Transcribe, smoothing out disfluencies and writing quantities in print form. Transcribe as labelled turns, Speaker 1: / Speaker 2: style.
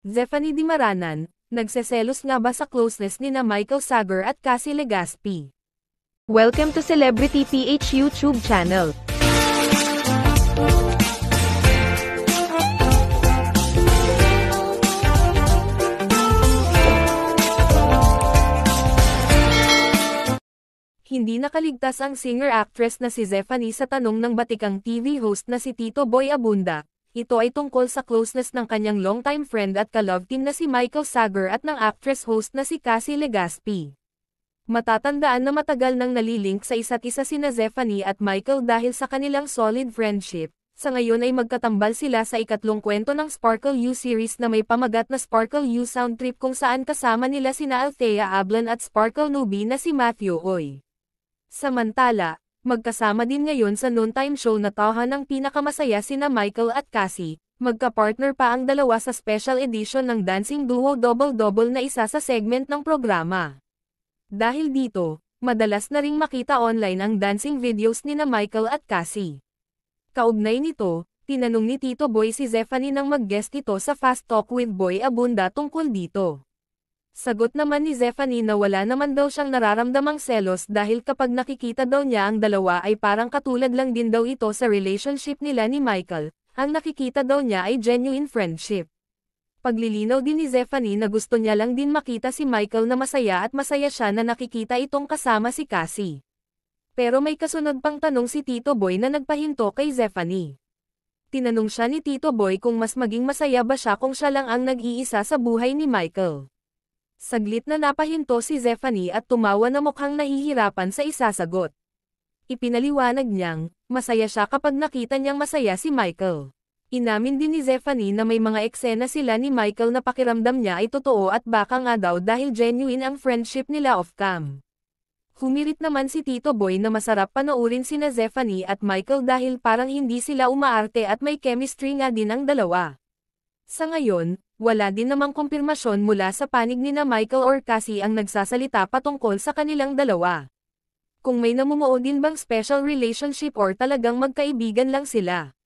Speaker 1: Zephanie Di Maranan, nagseselos nga ba sa closeness ni na Michael Sagar at Cassie Legaspi?
Speaker 2: Welcome to Celebrity PH YouTube channel.
Speaker 1: Hindi nakaligtas ang singer-actress na si Zephanie sa tanong ng batikang TV host na si Tito Boy Abunda. Ito ay tungkol sa closeness ng kanyang longtime friend at ka-love team na si Michael Sagar at ng actress-host na si Cassie Legaspi. Matatandaan na matagal nang nalilink sa isa't isa sina Zephanie at Michael dahil sa kanilang solid friendship. Sa ngayon ay magkatambal sila sa ikatlong kwento ng Sparkle U series na may pamagat na Sparkle U Sound Trip kung saan kasama nila sina Althea Ablan at Sparkle newbie na si Matthew Oy. Samantala, magkasama din ngayon sa noontime show na Tahan ng Pinakamasaya sina Michael at Cassie, magka-partner pa ang dalawa sa special edition ng Dancing Duo Double-Double na isa sa segment ng programa. Dahil dito, madalas na ring makita online ang dancing videos nina Michael at Cassie. Kaugnay nito, tinanong ni Tito Boy si Zephanie nang mag-guest ito sa Fast Talk with Boy Abunda tungkol dito. Sagot naman ni Zephanie na wala naman daw siyang nararamdamang selos dahil kapag nakikita daw niya ang dalawa ay parang katulad lang din daw ito sa relationship nila ni Michael, ang nakikita daw niya ay genuine friendship. Paglilinaw din ni Zephanie na gusto niya lang din makita si Michael na masaya at masaya siya na nakikita itong kasama si Cassie. Pero may kasunod pang tanong si Tito Boy na nagpahinto kay Zephanie. Tinanong siya ni Tito Boy kung mas maging masaya ba siya kung siya lang ang nag-iisa sa buhay ni Michael. Saglit na napahinto si Zephanie at tumawa na mukhang nahihirapan sa isasagot. Ipinaliwanag niyang, masaya siya kapag nakita niyang masaya si Michael. Inamin din ni Zephanie na may mga eksena sila ni Michael na pakiramdam niya ay totoo at baka nga daw dahil genuine ang friendship nila off-cam. Humirit naman si Tito Boy na masarap panoorin sina Zephanie at Michael dahil parang hindi sila umaarte at may chemistry nga din ang dalawa. Sa ngayon, wala din namang kumpirmasyon mula sa panig ni na Michael or Cassie ang nagsasalita patungkol sa kanilang dalawa. Kung may namumuo din bang special relationship or talagang magkaibigan lang sila.